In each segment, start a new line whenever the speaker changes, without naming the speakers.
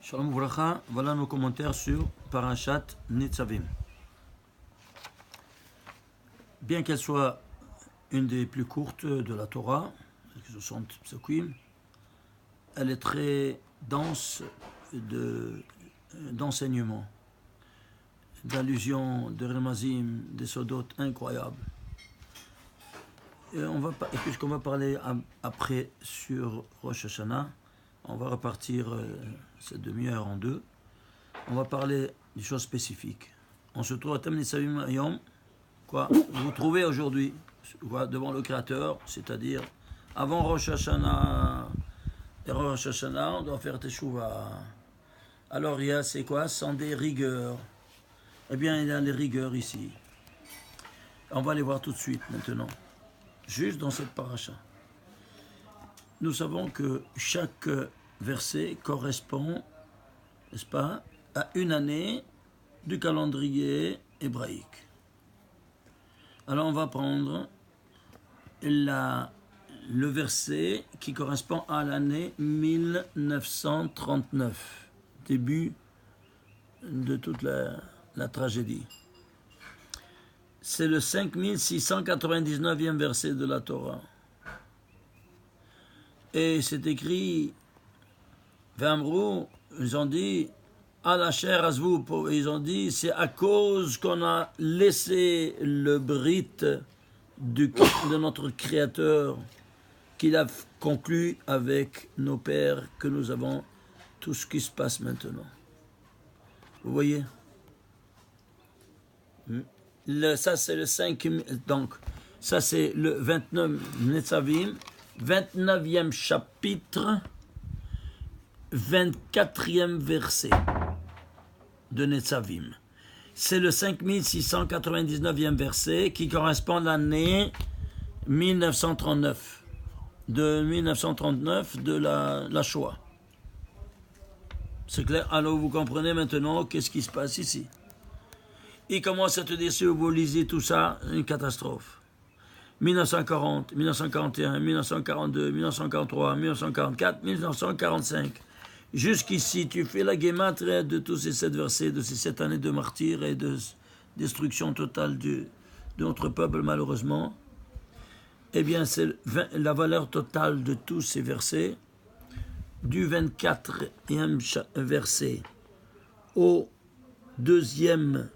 Shalom Uvracha, voilà nos commentaires sur Parashat Nitzavim. Bien qu'elle soit une des plus courtes de la Torah, 60 psukim, elle est très dense d'enseignements, d'allusions, de remazim, des sodotes incroyables. Et puisqu'on va parler après sur Rosh Hashanah, on va repartir cette demi-heure en deux. On va parler des choses spécifiques. On se trouve à Tem Nitzavim Hayom. Quoi vous trouvez aujourd'hui devant le Créateur, c'est-à-dire avant Rosh Hashanah. Et Rosh Hashanah, on doit faire Teshuvah. Alors il y a, c'est quoi? Sans des rigueurs. Eh bien, il y a les rigueurs ici. On va les voir tout de suite maintenant. Juste dans cette paracha. Nous savons que chaque verset correspond, n'est-ce pas, à une année du calendrier hébraïque. Alors on va prendre le verset qui correspond à l'année 1939, début de toute la tragédie. C'est le 5699e verset de la Torah. Et c'est écrit, V'amrou, ils ont dit, Alacher Azvou, ils ont dit, c'est à cause qu'on a laissé le brit de notre Créateur, qu'il a conclu avec nos pères, que nous avons tout ce qui se passe maintenant. Vous voyez? Ça c'est le 5, donc, ça c'est le 29 Netzavim, 29e chapitre, 24e verset de Netzavim. C'est le 5699e verset qui correspond à l'année 1939, de la Shoah. C'est clair? Alors vous comprenez maintenant qu'est-ce qui se passe ici. Il commence à te dire, si vous lisez tout ça, une catastrophe. 1940, 1941, 1942, 1943, 1944, 1945. Jusqu'ici, tu fais la gématrie de tous ces 7 versets, de ces 7 années de martyrs et de destruction totale de notre peuple, malheureusement. Eh bien, c'est la valeur totale de tous ces versets, du 24e verset au 2e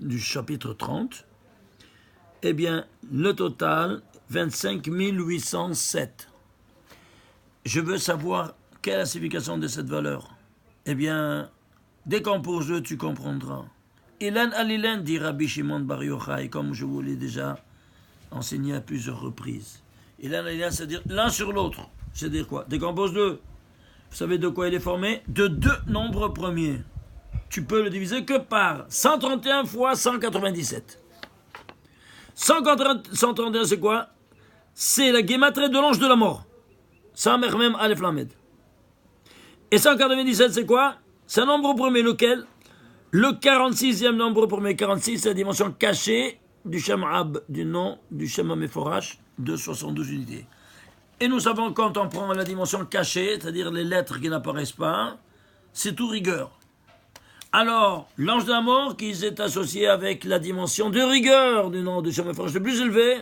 du chapitre 30, eh bien, le total, 25 807. Je veux savoir quelle est la signification de cette valeur. Eh bien, décompose-le, tu comprendras. Ilan alilan, dit Rabbi Shimon Bar Yochai, comme je vous l'ai déjà enseigné à plusieurs reprises. Ilan alilan, c'est-à-dire l'un sur l'autre. C'est-à-dire quoi? Décompose-le. Vous savez de quoi il est formé? De 2 nombres premiers. Tu peux le diviser que par 131 fois 197. 131, c'est quoi? C'est la gématrie de l'ange de la mort. Samer Mem Aleph Lamed. Et 197, c'est quoi? C'est un nombre premier, lequel? Le 46e nombre premier. 46, c'est la dimension cachée du Shem Ab, du nom du Shem Meforash, de 72 unités. Et nous savons, quand on prend la dimension cachée, c'est-à-dire les lettres qui n'apparaissent pas, c'est tout rigueur. Alors, l'ange de la mort qui est associé avec la dimension de rigueur du nom de Shem Meforash le plus élevé,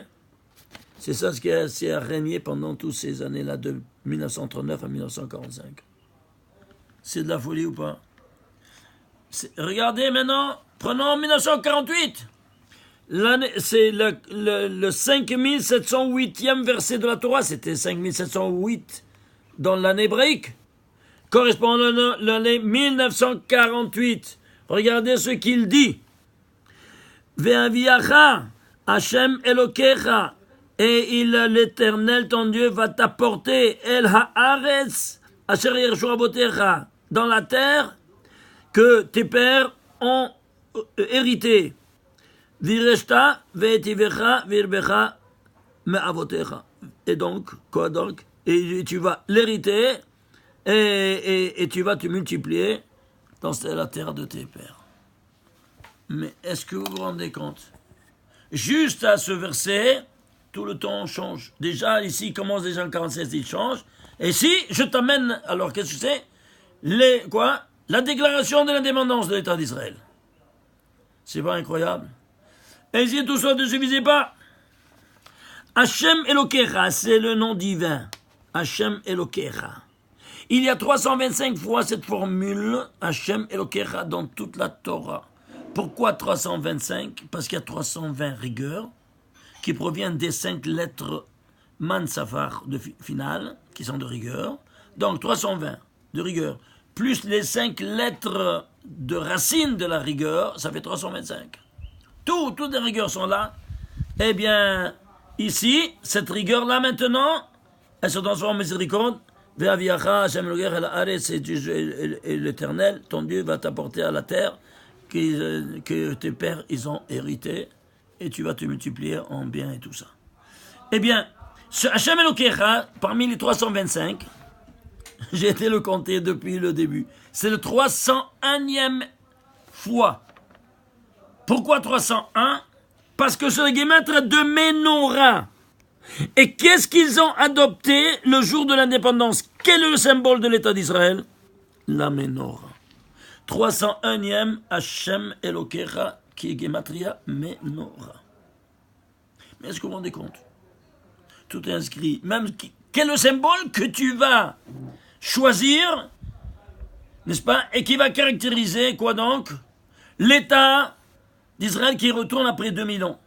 c'est ça ce qui a régné pendant toutes ces années-là, de 1939 à 1945. C'est de la folie ou pas? Regardez maintenant, prenons 1948. C'est le 5708e verset de la Torah, c'était 5708 dans l'année hébraïque, correspondant à l'année 1948. Regardez ce qu'il dit. Ve'aviacha Hashem Elokecha, et l'Éternel ton Dieu va t'apporter El Haaretz Asher Yershu Abotecha, dans la terre que tes pères ont hérité. Vireshta ve'etivecha virbecha me'avotecha. Et donc, quoi donc? Et tu vas l'hériter et tu vas te multiplier dans la terre de tes pères. Mais est-ce que vous vous rendez compte? Juste à ce verset, tout le temps change. Déjà, ici, il commence déjà en 47, il change. Et si je t'amène, alors qu'est-ce que c'est? La déclaration de l'indépendance de l'État d'Israël. C'est pas incroyable? Et si tout ça ne suffisait pas, Hachem Elokecha, c'est le nom divin. Hachem Elokecha. Il y a 325 fois cette formule, Hachem Elokecha, dans toute la Torah. Pourquoi 325? Parce qu'il y a 320 rigueurs qui proviennent des 5 lettres Man-Safar finales, qui sont de rigueur. Donc 320 de rigueur, plus les 5 lettres de racine de la rigueur, ça fait 325. Toutes les rigueurs sont là. Eh bien, ici, cette rigueur-là maintenant, elle se transforme en miséricorde. Et l'Éternel, ton Dieu, va t'apporter à la terre que tes pères, ils ont hérité, et tu vas te multiplier en bien et tout ça. Eh bien, ce Hachem Elokecha, parmi les 325, j'ai été le compter depuis le début. C'est le 301e fois. Pourquoi 301? Parce que c'est le guématre de Ménorah. Et qu'est-ce qu'ils ont adopté le jour de l'indépendance? Quel est le symbole de l'État d'Israël? La Ménorah. 301e Hachem Elokecha, qui est Gematria Ménorah. Mais est-ce que vous vous rendez compte? Tout est inscrit. Même quel est le symbole que tu vas choisir, n'est-ce pas? Et qui va caractériser, quoi donc? L'État d'Israël qui retourne après 2000 ans.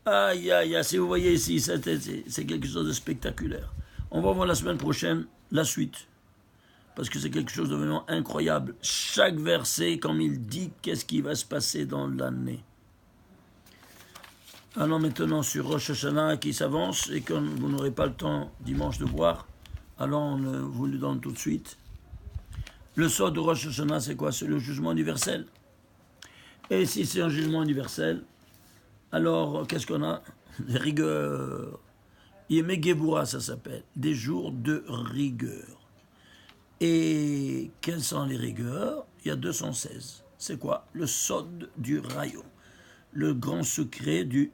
Aïe, aïe, aïe, si vous voyez ici, c'est quelque chose de spectaculaire. On va voir la semaine prochaine la suite. Parce que c'est quelque chose de vraiment incroyable. Chaque verset, comme il dit, qu'est-ce qui va se passer dans l'année. Allons maintenant sur Rosh Hashanah qui s'avance, et comme vous n'aurez pas le temps dimanche de voir, alors on vous le donne tout de suite. Le sort de Rosh Hashanah, c'est quoi? C'est le jugement universel. Et si c'est un jugement universel, alors qu'est-ce qu'on a? Des rigueurs. Yemé Gevura, ça s'appelle. Des jours de rigueur. Et quelles sont les rigueurs? Il y a 216. C'est quoi? Le sod du rayo. Le grand secret du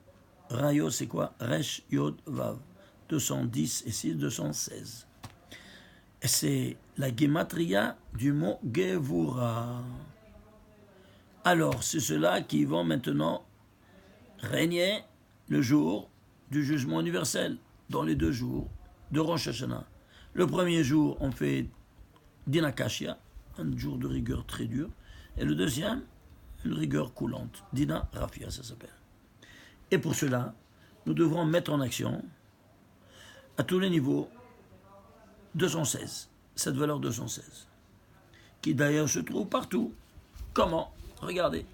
rayo, c'est quoi? Resh Yod Vav. 210 et 6, 216. Et c'est la gematria du mot Gevura. Alors, c'est ceux-là qui vont maintenant régner le jour du jugement universel, dans les 2 jours de Rosh Hashanah. Le premier jour, on fait Din Akashia, un jour de rigueur très dur, et le deuxième, une rigueur coulante, Dina Rafia, ça s'appelle. Et pour cela, nous devrons mettre en action, à tous les niveaux, 216, cette valeur 216, qui d'ailleurs se trouve partout. Comment? Regardez.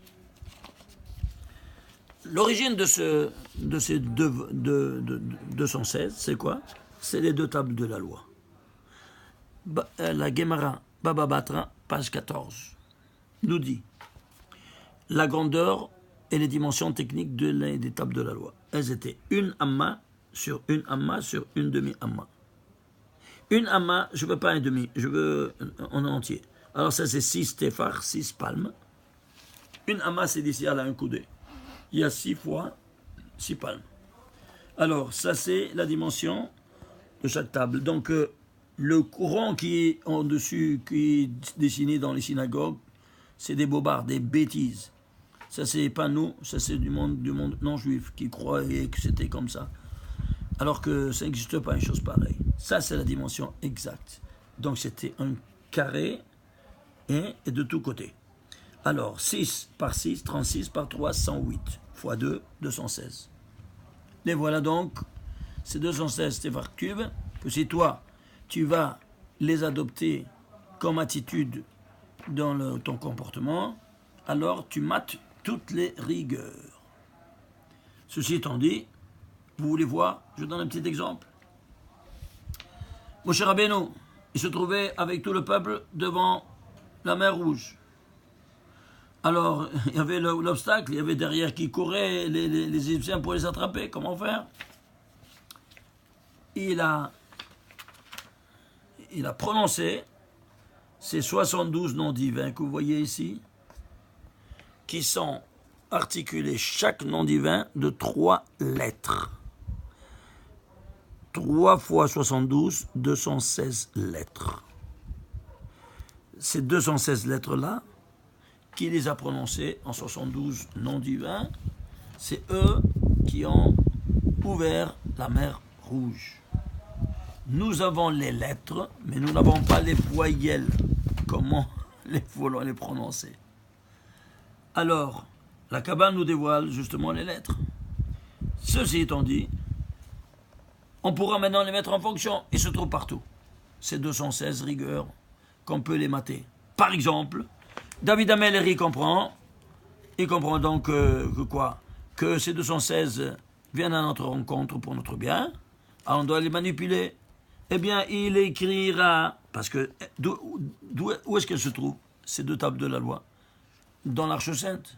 L'origine de ces 216, c'est quoi? C'est les 2 tables de la loi. La Gemara Baba Batra, page 14, nous dit la grandeur et les dimensions techniques des tables de la loi. Elles étaient une amma sur une demi-amma. Une amma, je ne veux pas un demi, je veux en entier. Alors ça c'est 6 téphars, 6 palmes. Une amma c'est d'ici à là un coudé. Il y a 6 fois 6 palmes. Alors ça c'est la dimension de chaque table. Donc le courant qui est en dessus, qui est dessiné dans les synagogues, c'est des bobards, des bêtises. Ça c'est pas nous, ça c'est du monde non juif qui croyait que c'était comme ça. Alors que ça n'existe pas une chose pareille. Ça c'est la dimension exacte. Donc c'était un carré et de tous côtés. Alors 6 par 6, 36 par 3, 108 fois 2, 216. Les voilà donc, ces 216 téphars cubes, que si toi tu vas les adopter comme attitude dans ton comportement, alors tu mates toutes les rigueurs. Ceci étant dit, vous voulez voir, je donne un petit exemple. Moshe Rabbeinu, il se trouvait avec tout le peuple devant la mer Rouge. Alors, il y avait l'obstacle, il y avait derrière qui courait, les Égyptiens pour les attraper. Comment faire? Il a prononcé ces 72 noms divins que vous voyez ici, qui sont articulés chaque nom divin de 3 lettres. 3 fois 72, 216 lettres. Ces 216 lettres-là, qui les a prononcées en 72 noms divins, c'est eux qui ont ouvert la mer Rouge. Nous avons les lettres, mais nous n'avons pas les voyelles. Comment les voulons les prononcer? Alors, la Kabbale nous dévoile justement les lettres. Ceci étant dit, on pourra maintenant les mettre en fonction. Ils se trouvent partout. Ces 216 rigueurs qu'on peut les mater. Par exemple, David Ameller, il comprend donc que quoi? Que ces 216 viennent à notre rencontre pour notre bien. Alors on doit les manipuler. Eh bien, il écrira, parce que où est-ce qu'elles se trouvent, ces deux tables de la loi? Dans l'Arche Sainte.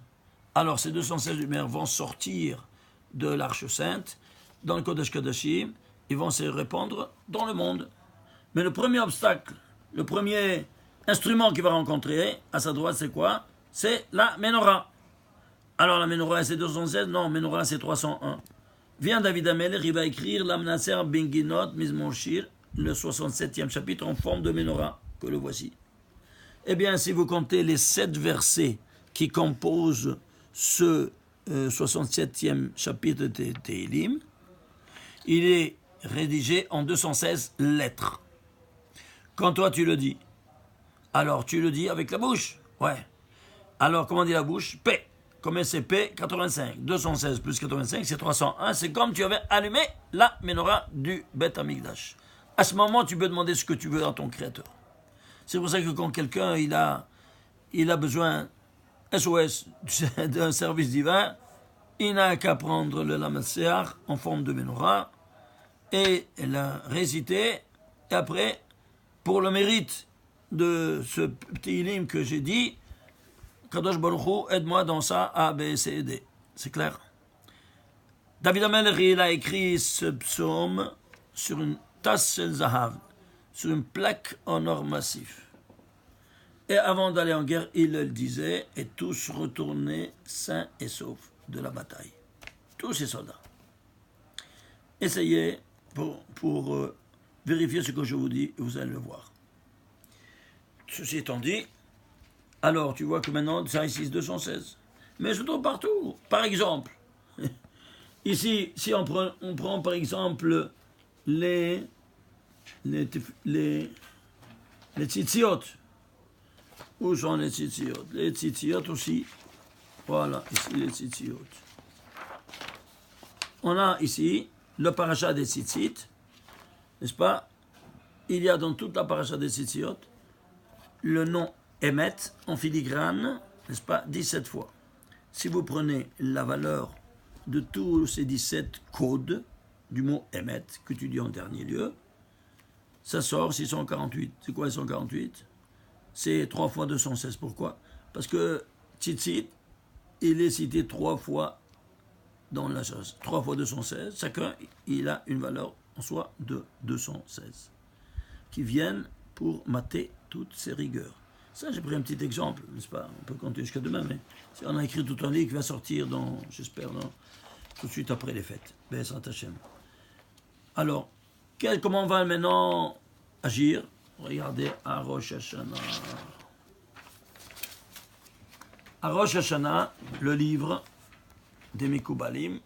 Alors, ces 216 lumières vont sortir de l'Arche Sainte, dans le Kodesh Kodashim, ils vont se répandre dans le monde. Mais le premier obstacle, le premier instrument qu'il va rencontrer, à sa droite, c'est quoi? C'est la Ménorah. Alors, la Ménorah, c'est 216? Non, Ménorah, c'est 301. Vient David Ameller, il va écrire l'Amnaser Benginot Mizmor Shir, le 67e chapitre en forme de Ménorah, que le voici. Eh bien, si vous comptez les 7 versets qui composent ce 67e chapitre de Tehillim, il est rédigé en 216 lettres. Quand toi tu le dis, alors tu le dis avec la bouche. Ouais. Alors, comment dit la bouche? P. Combien c'est P? 85. 216 plus 85, c'est 301. C'est comme tu avais allumé la Ménorah du Beth Amikdash. À ce moment, tu peux demander ce que tu veux à ton Créateur. C'est pour ça que quand quelqu'un il a besoin SOS d'un service divin, il n'a qu'à prendre le Lamasséar en forme de Ménorah et la réciter. Et après, pour le mérite de ce petit hymne que j'ai dit, Kadosh Baruch Hu, aide-moi dans ça, A, B, C et D. C'est clair? David Ameller, il a écrit ce psaume sur une tasse de Zahav, sur une plaque en or massif. Et avant d'aller en guerre, il le disait, et tous retournaient sains et saufs de la bataille. Tous ces soldats. Essayez pour vérifier ce que je vous dis, et vous allez le voir. Ceci étant dit, alors tu vois que maintenant, ça ici, 216. Mais je trouve partout. Par exemple, ici, si on prend par exemple les tzitziot. Où sont les tzitziot? Les tzitziot aussi. Voilà, ici les tzitziot. On a ici le paracha des tzitzit, n'est-ce pas? Il y a dans toute la paracha des tzitziot le nom Emet en filigrane, n'est-ce pas? 17 fois. Si vous prenez la valeur de tous ces 17 codes du mot Emet que tu dis en dernier lieu, ça sort 648. C'est quoi 648? C'est 3 fois 216. Pourquoi? Parce que Tzitzit, il est cité 3 fois dans la chose. 3 fois 216. Chacun, il a une valeur en soi de 216. Qui viennent pour mater toutes ces rigueurs. Ça, j'ai pris un petit exemple, n'est-ce pas? On peut compter jusqu'à demain, mais on a écrit tout un livre qui va sortir j'espère, tout de suite après les fêtes. Be'ezrat Hashem. Alors, comment on va maintenant agir? Regardez à Rosh Hashanah. À Rosh Hashanah, le livre des Mekoubalim,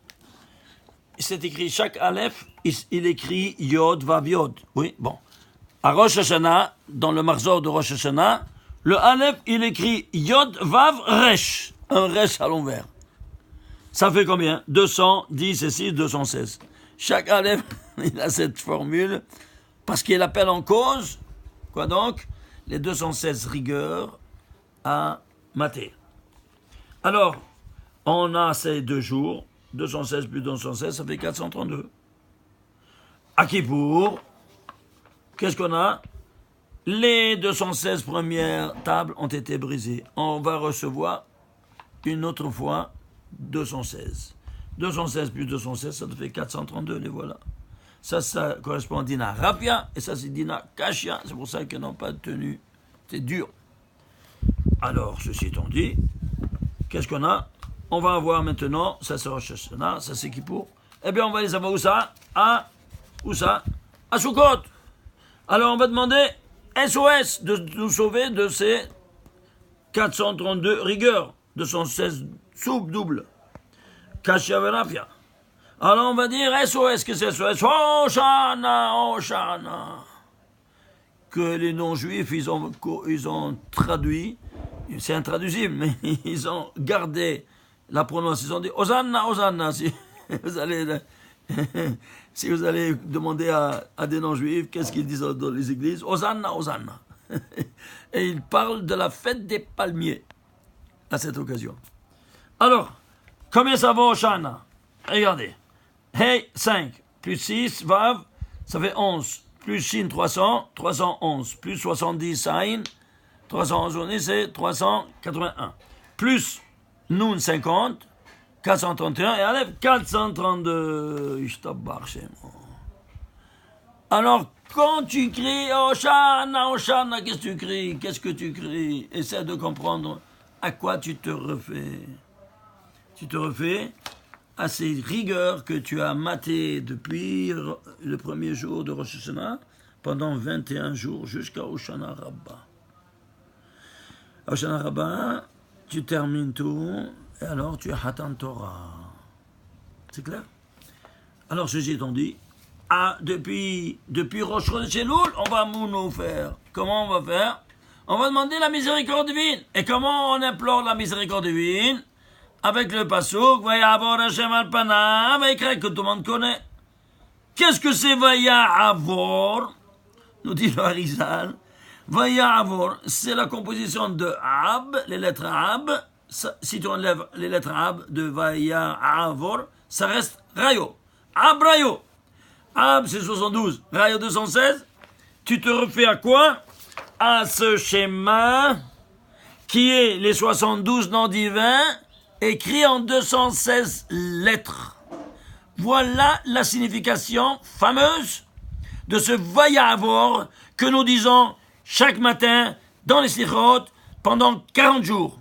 c'est écrit chaque Aleph, il écrit Yod, Vav, Yod. Oui, bon. À Rosh Hashanah, dans le Marzor de Rosh Hashanah, le Aleph, il écrit Yod, Vav, Resh. Un Resh à l'envers. Ça fait combien? 210 et 6, 216. Chaque Aleph, il a cette formule, parce qu'il appelle en cause, quoi donc? Les 216 rigueurs à mater. Alors, on a ces 2 jours, 216 plus 216, ça fait 432. À Kippour, qu'est-ce qu'on a? Les 216 premières tables ont été brisées. On va recevoir une autre fois 216. 216 plus 216, ça te fait 432, les voilà. Ça correspond à Dina Rapia, et ça c'est Dina Kashia, c'est pour ça qu'ils n'ont pas de tenue. C'est dur. Alors, ceci étant dit, qu'est-ce qu'on a? On va avoir maintenant, ça c'est Rosh Hashanah, ça c'est Kippour. Eh bien, on va les avoir où ça? À Où ça? À Sukkot. Alors on va demander SOS de nous sauver de ces 432 rigueurs, 216 soupes doubles. Kashia Verafia. Alors on va dire SOS, que c'est SOS? Hoshana, Hoshana. Que les non-juifs, ils ont traduit, c'est intraduisible, mais ils ont gardé la prononciation, ils ont dit Hosanna, Hosanna. Si vous allez, si vous allez demander à des non-juifs, qu'est-ce qu'ils disent dans les églises? Hosanna, Hosanna. Et ils parlent de la fête des palmiers à cette occasion. Alors, combien ça vaut Hoshana? Regardez. Hey, 5, plus 6, Vav, ça fait 11. Plus Shin, 300, 311. Plus 70, Sain, 311 journées, c'est 381. Plus Nun, 50, 431. Et Aleph, 432. Alors, quand tu cries Hoshana, Hoshana, qu'est-ce que tu cries? Qu'est-ce que tu cries? Essaie de comprendre à quoi tu te refais. Tu te refais à ces rigueurs que tu as matées depuis le premier jour de Rosh Hashanah pendant 21 jours jusqu'à Hoshana Rabbah. Hoshana Rabbah, tu termines tout et alors tu as Hatan Torah. C'est clair? Alors ceci étant dit, depuis Rosh Chodesh Elul, on va nous faire. Comment on va faire? On va demander la miséricorde divine. Et comment on implore la miséricorde divine? Avec le pasuk, Vayavor Hashem al panav, que tout le monde connaît. Qu'est-ce que c'est Vayavor? Nous dit le Harizal. Vayavor, c'est la composition de Ab, les lettres Ab. Si tu enlèves les lettres Ab de Vayavor, ça reste Rayo. Ab Rayo. Ab, c'est 72. Rayo 216. Tu te refais à quoi? À ce schéma qui est les 72 noms divins écrit en 216 lettres. Voilà la signification fameuse de ce Vayavor que nous disons chaque matin dans les Slichot pendant 40 jours.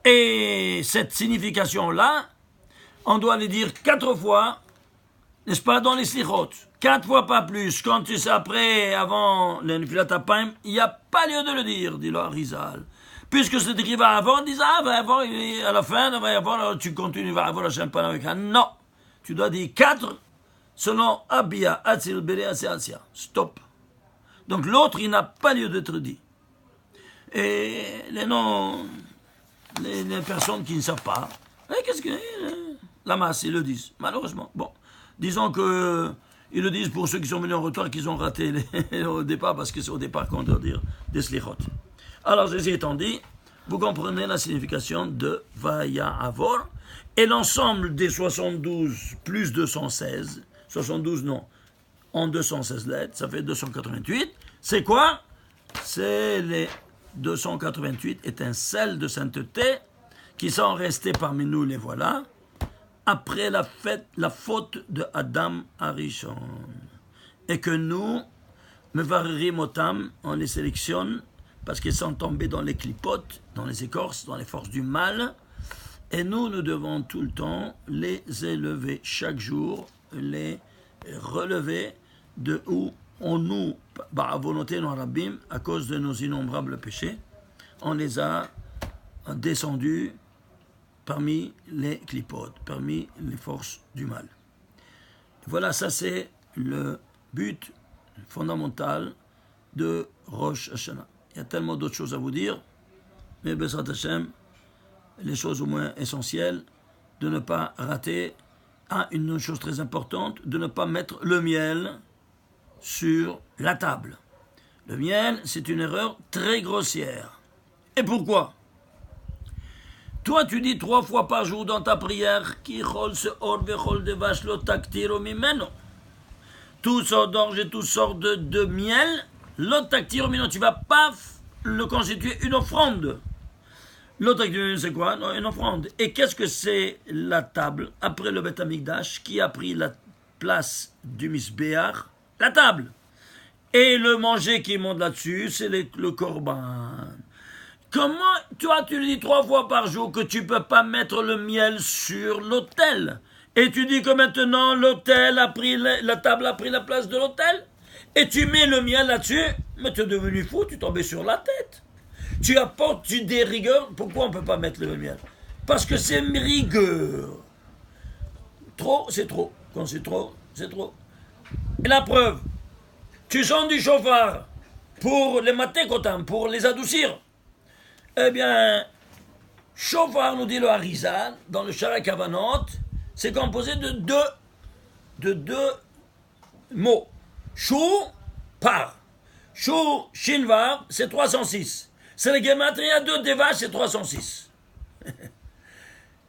Et cette signification-là, on doit les dire 4 fois, n'est-ce pas, dans les Slichot. 4 fois, pas plus. Quand tu sais après, avant le Nefilat Apayim, il n'y a pas lieu de le dire, dit le Harizal. Puisque c'est écrit va avoir, on dit va avoir, à la fin, va avoir, tu continues, va avoir la champagne avec un. Non. Tu dois dire 4 selon Abia, Atzil, Bele, Asia. Stop. Donc l'autre, il n'a pas lieu d'être dit. Et les noms, les personnes qui ne savent pas, qu'est-ce que. La masse, ils le disent, malheureusement. Bon. Disons que. Ils le disent pour ceux qui sont venus en retard, qu'ils ont raté au départ, parce que c'est au départ qu'on doit dire des slichot. Alors, ceci étant dit, vous comprenez la signification de Vayavor, et l'ensemble des 72 plus 216, 72 non, en 216 lettres, ça fait 288, c'est quoi? C'est les 288 étincelles de sainteté qui sont restées parmi nous, les voilà, après la faute de Adam Arishon. Et que nous, Mevarerim Otam, on les sélectionne parce qu'ils sont tombés dans les clipotes, dans les écorces, dans les forces du mal. Et nous devons tout le temps les élever chaque jour, les relever de où on nous, à volonté non rabim, à cause de nos innombrables péchés, on les a descendus parmi les clipotes, parmi les forces du mal. Voilà, ça c'est le but fondamental de Rosh Hashanah. Il y a tellement d'autres choses à vous dire, mais Bezrat Hashem, les choses au moins essentielles, de ne pas rater une chose très importante, de ne pas mettre le miel sur la table. Le miel, c'est une erreur très grossière. Et pourquoi? Toi, tu dis 3 fois par jour dans ta prière, Ki chol seor vechol devash lo taktiro mimeno. Tout sort d'orge et tout sort de miel, lo taktiro mimeno. Tu ne vas pas le constituer une offrande. L'autre c'est quoi? Non, une offrande. Et qu'est-ce que c'est la table après le Beth Amikdash qui a pris la place du Misbéach? La table. Et le manger qui monte là-dessus, c'est le korban. Comment, toi, tu le dis 3 fois par jour que tu ne peux pas mettre le miel sur l'autel? Et tu dis que maintenant l'autel a pris, la table a pris la place de l'autel. Et tu mets le miel là-dessus, mais tu es devenu fou, tu tombais sur la tête. Tu apportes des rigueurs. Pourquoi on ne peut pas mettre le miel? Parce que c'est rigueur. Trop, c'est trop. Quand c'est trop, c'est trop. Et la preuve, tu sens du chauffard pour les matécotins, pour les adoucir. Eh bien, chauffard, nous dit le Harizal, dans le Shara Kavanot, c'est composé de deux mots. Chou, par. Chou, shinvar, c'est 306. C'est le gematria 2 Devash, c'est 306.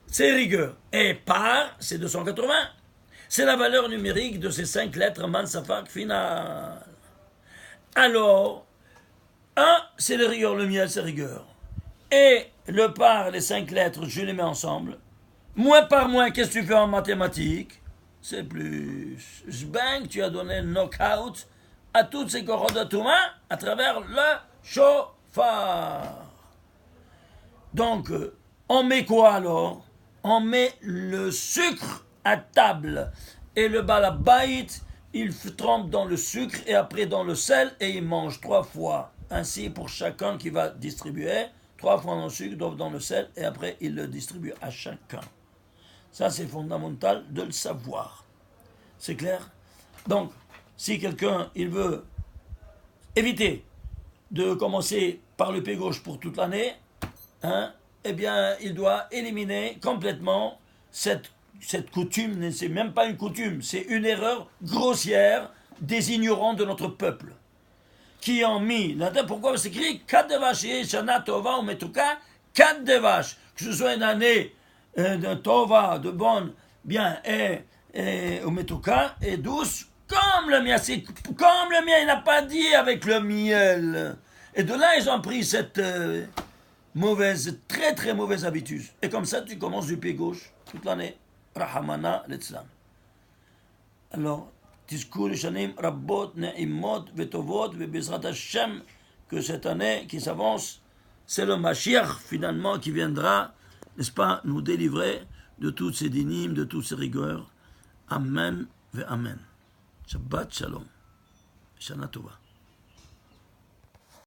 C'est rigueur. Et par, c'est 280. C'est la valeur numérique de ces 5 lettres Mansafak final. Alors, c'est le rigueur, le miel, c'est rigueur. Et le par, les 5 lettres, je les mets ensemble. Moins par moins, qu'est-ce que tu fais en mathématiques? C'est plus. Bang, tu as donné knockout à toutes ces Korodatouma à travers le chauffard. Donc, on met quoi alors? On met le sucre à table. Et le balabait, il trempe dans le sucre et après dans le sel et il mange 3 fois. Ainsi pour chacun qui va distribuer, 3 fois dans le sucre, 2 dans le sel et après il le distribue à chacun. Ça c'est fondamental de le savoir. C'est clair? Donc, si quelqu'un il veut éviter de commencer par le pied gauche pour toute l'année, eh bien, il doit éliminer complètement cette coutume. C'est même pas une coutume, c'est une erreur grossière des ignorants de notre peuple qui ont mis. Pourquoi c'est écrit 4 de vaches et Shana Tova ou Metuka, 4 de vaches, que ce soit une année de Tova, de bonne, bien, et au Metuka, et douce, comme le mien. C'est comme le mien, il n'a pas dit avec le miel. Et de là, ils ont pris cette mauvaise, très très mauvaise habitude. Et comme ça, tu commences du pied gauche toute l'année. Rahamana l'Etzlam. Alors, Tizkur Shanim Rabbot Ne'imot Vetovot Vebezrat Hashem, que cette année qui s'avance, c'est le Mashiach finalement qui viendra, n'est-ce pas, nous délivrer de toutes ces dynimes, de toutes ces rigueurs. Amen ve Amen. Shabbat Shalom. Shana Tova.